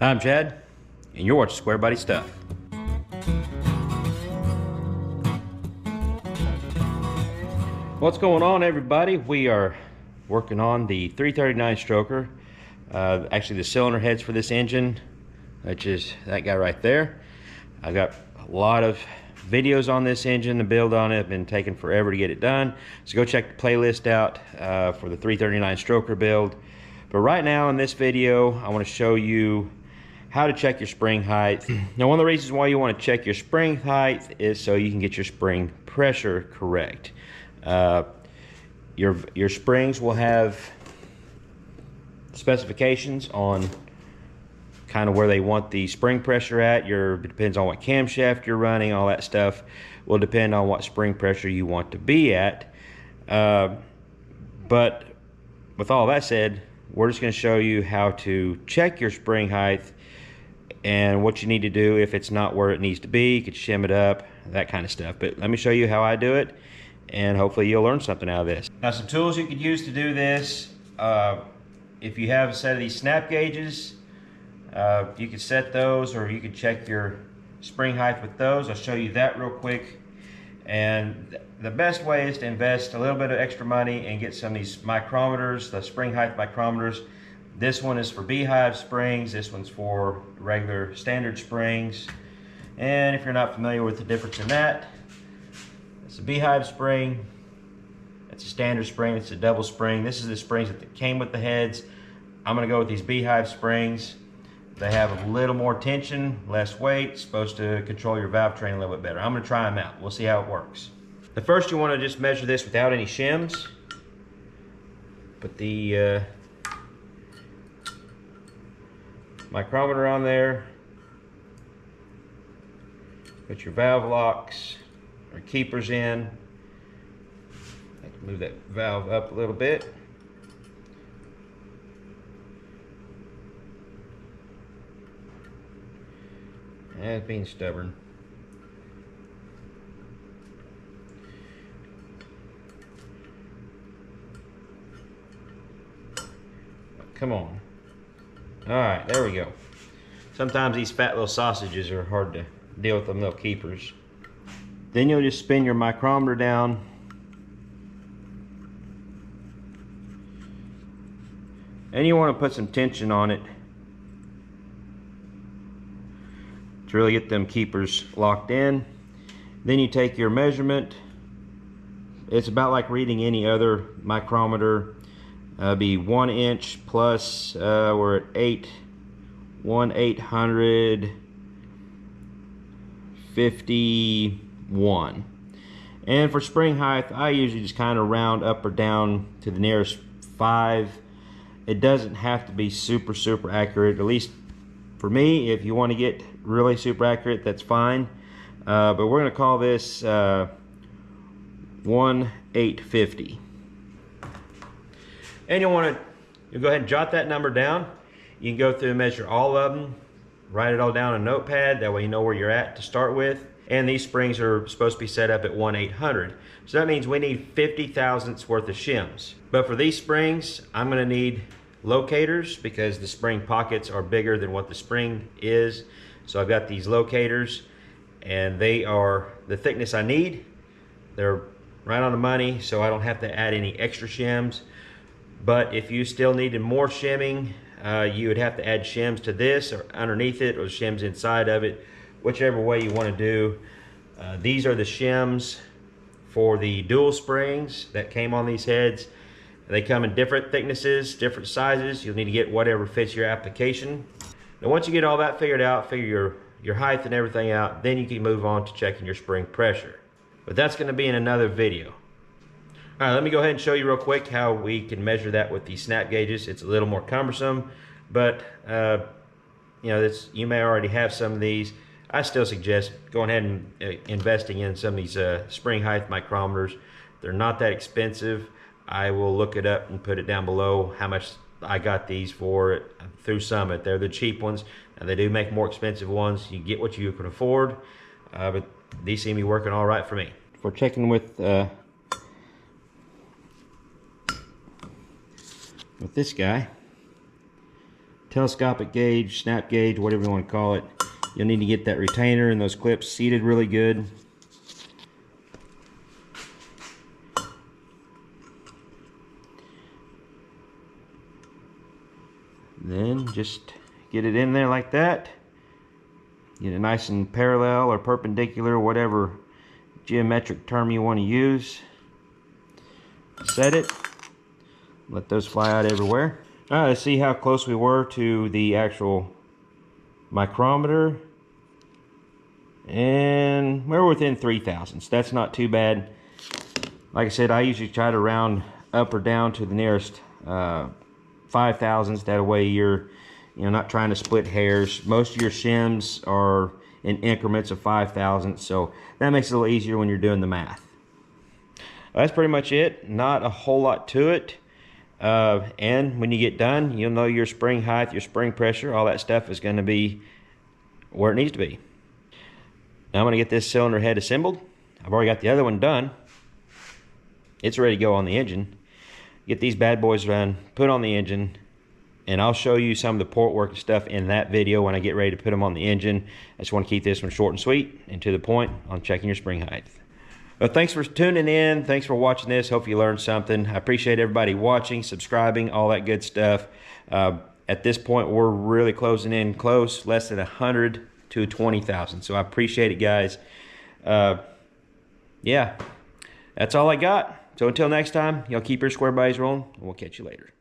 I'm Chad, and you're watching Squarebody Stuff. What's going on, everybody? We are working on the 339 stroker. Actually, the cylinder heads for this engine, which is that guy right there. I've got a lot of videos on this engine. The build on it have been taking forever to get it done. So go check the playlist out for the 339 stroker build. But right now in this video, I want to show you how to check your spring height. Now, one of the reasons why you want to check your spring height is so you can get your spring pressure correct. Your springs will have specifications on kind of where they want the spring pressure at. It depends on what camshaft you're running. All that stuff will depend on what spring pressure you want to be at. But with all that said, we're just going to show you how to check your spring height and what you need to do if it's not where it needs to be. You could shim it up, that kind of stuff. But let me show you how I do it, and hopefully you'll learn something out of this. Now, some tools you could use to do this. If you have a set of these snap gauges, you could set those, or you could check your spring height with those. I'll show you that real quick. And the best way is to invest a little bit of extra money and get some of these micrometers, the spring height micrometers. This one is for beehive springs, this one's for regular standard springs. And if you're not familiar with the difference in that, it's a beehive spring, it's a standard spring, it's a double spring. This is the springs that came with the heads. I'm going to go with these beehive springs. They have a little more tension, less weight, supposed to control your valve train a little bit better. I'm going to try them out. We'll see how it works. The first, you want to just measure this without any shims. Put the micrometer on there. Put your valve locks or keepers in. I can move that valve up a little bit. And it's being stubborn. Come on. Alright, there we go. Sometimes these fat little sausages are hard to deal with, them little keepers. Then you'll just spin your micrometer down. And you want to put some tension on it to really get them keepers locked in. Then you take your measurement. It's about like reading any other micrometer. Be 1 inch plus, we're at 1/851. And for spring height, I usually just kind of round up or down to the nearest 5. It doesn't have to be super accurate. At least for me, if you want to get really super accurate, that's fine. But we're going to call this 1/850. And you'll go ahead and jot that number down. You can go through and measure all of them, write it all down on a notepad, that way you know where you're at to start with. And these springs are supposed to be set up at 1/800. So that means we need 50 thousandths worth of shims. But for these springs, I'm going to need locators because the spring pockets are bigger than what the spring is. So I've got these locators, and they are the thickness I need. They're right on the money, so I don't have to add any extra shims. But if you still needed more shimming, you would have to add shims to this or underneath it, or shims inside of it, whichever way you want to do. These are the shims for the dual springs that came on these heads. They come in different thicknesses, different sizes. You'll need to get whatever fits your application. Now, once you get all that figured out, figure your height and everything out, then you can move on to checking your spring pressure. But that's going to be in another video. All right, let me go ahead and show you real quick how we can measure that with these snap gauges. It's a little more cumbersome, but you know, you may already have some of these. I still suggest going ahead and investing in some of these spring height micrometers. They're not that expensive. I will look it up and put it down below how much I got these for through Summit. They're the cheap ones, and they do make more expensive ones. You get what you can afford, but these seem to be working all right for me. For checking with this guy, telescopic gauge, snap gauge, whatever you want to call it. You'll need to get that retainer and those clips seated really good. Then just get it in there like that. Get it nice and parallel or perpendicular, whatever geometric term you want to use. Set it. Let those fly out everywhere. All right, let's see how close we were to the actual micrometer. And we're within 3 thousandths. That's not too bad. Like I said, I usually try to round up or down to the nearest 5 thousandths. That way you're not trying to split hairs. Most of your shims are in increments of 5 thousandths, so that makes it a little easier when you're doing the math. That's pretty much it. Not a whole lot to it. And when you get done, you'll know your spring height, your spring pressure, all that stuff is going to be where it needs to be. Now I'm going to get this cylinder head assembled. I've already got the other one done. It's ready to go on the engine. Get these bad boys done, put on the engine, and I'll show you some of the port work and stuff in that video when I get ready to put them on the engine. I just want to keep this one short and sweet and to the point on checking your spring height. Well, thanks for tuning in. Thanks for watching this. Hope you learned something. I appreciate everybody watching, subscribing, all that good stuff. At this point, we're really closing in close, less than 100 to 20,000. So I appreciate it, guys. Yeah, that's all I got. So until next time, y'all keep your square bodies rolling, and we'll catch you later.